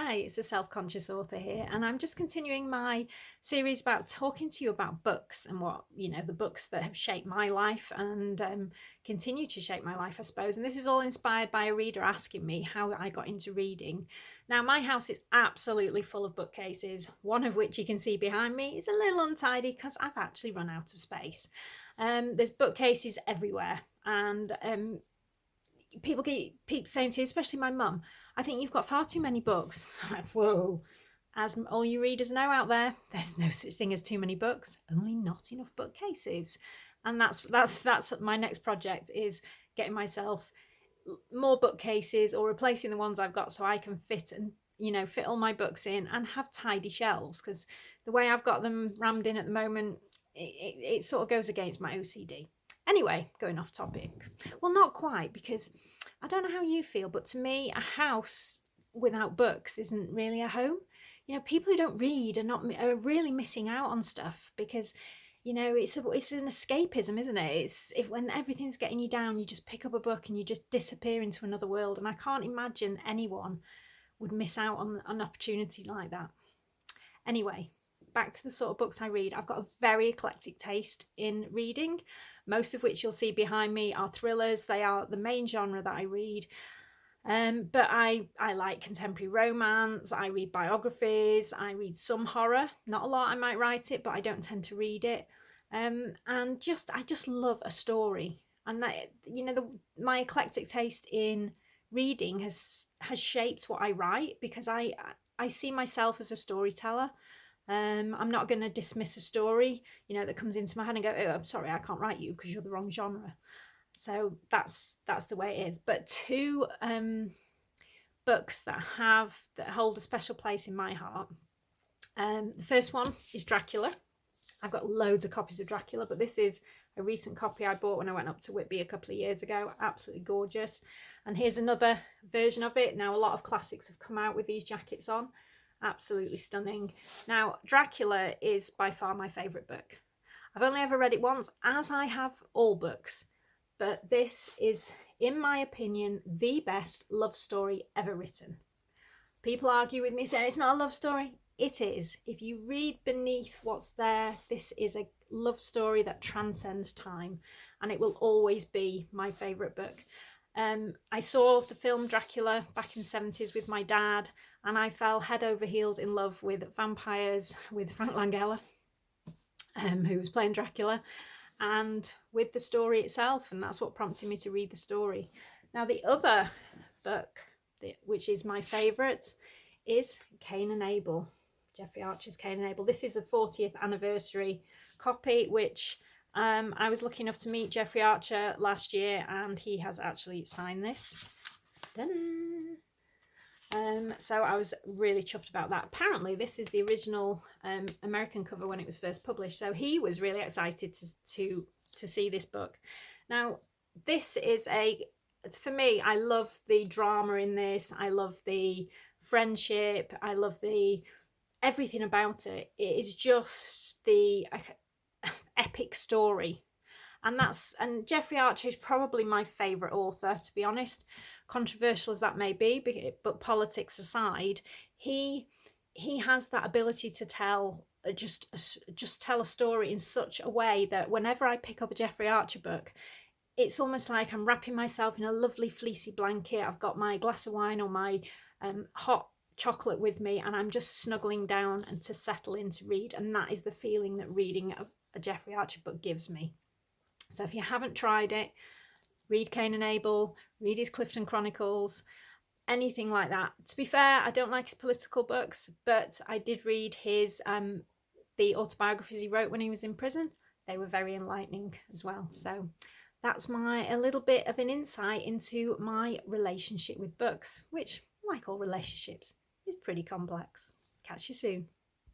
Hi, it's a self-conscious author here, and I'm just continuing my series about talking to you about books and what, the books that have shaped my life and continue to shape my life, I suppose. And this is all inspired by a reader asking me how I got into reading. Now, my house is absolutely full of bookcases, one of which you can see behind me is a little untidy because I've actually run out of space. There's bookcases everywhere, and people keep saying to you, especially my mum, I think you've got far too many books. I'm like, whoa. As all you readers know out there, there's no such thing as too many books, only not enough bookcases. And that's my next project, is getting myself more bookcases or replacing the ones I've got so I can fit all my books in and have tidy shelves, because the way I've got them rammed in at the moment, it sort of goes against my OCD. Anyway, going off topic. Well, not quite, because I don't know how you feel, but to me, a house without books isn't really a home. People who don't read are really missing out on stuff, because it's an escapism, isn't it? It's if when everything's getting you down, you just pick up a book and you just disappear into another world. And I can't imagine anyone would miss out on an opportunity like that. Anyway, back to the sort of books I read. I've got a very eclectic taste in reading, most of which you'll see behind me are thrillers. They are the main genre that I read. But I like contemporary romance, I read biographies, I read some horror, not a lot, I might write it, but I don't tend to read it. And I just love a story. And that, my eclectic taste in reading has shaped what I write, because I see myself as a storyteller. I'm not going to dismiss a story, that comes into my head and go, oh, I'm sorry, I can't write you because you're the wrong genre. So that's the way it is. But two books that hold a special place in my heart. The first one is Dracula. I've got loads of copies of Dracula, but this is a recent copy I bought when I went up to Whitby a couple of years ago. Absolutely gorgeous. And here's another version of it. Now, a lot of classics have come out with these jackets on. Absolutely stunning. Now, Dracula is by far my favourite book. I've only ever read it once, as I have all books, but this is, in my opinion, the best love story ever written. People argue with me, saying it's not a love story. It is. If you read beneath what's there, this is a love story that transcends time, and it will always be my favourite book. I saw the film Dracula back in the 70s with my dad, and I fell head over heels in love with vampires, with Frank Langella, who was playing Dracula, and with the story itself, and that's what prompted me to read the story. Now, the other book, which is my favourite, is Cain and Abel, Jeffrey Archer's Cain and Abel. This is a 40th anniversary copy, which I was lucky enough to meet Jeffrey Archer last year, and he has actually signed this. So I was really chuffed about that. Apparently, this is the original American cover when it was first published, so he was really excited to see this book. Now, this is for me, I love the drama in this. I love the friendship. I love everything about it. It is just the epic story. And Jeffrey Archer is probably my favourite author, to be honest. Controversial as that may be, but politics aside, he has that ability to tell tell a story in such a way that whenever I pick up a Jeffrey Archer book, it's almost like I'm wrapping myself in a lovely fleecy blanket. I've got my glass of wine or my hot chocolate with me, and I'm just snuggling down and to settle in to read. And that is the feeling that reading a Jeffrey Archer book gives me. So if you haven't tried it, read Cain and Abel, read his Clifton Chronicles, anything like that. To be fair, I don't like his political books, but I did read his the autobiographies he wrote when he was in prison. They were very enlightening as well. So that's a little bit of an insight into my relationship with books, which, like all relationships, is pretty complex. Catch you soon.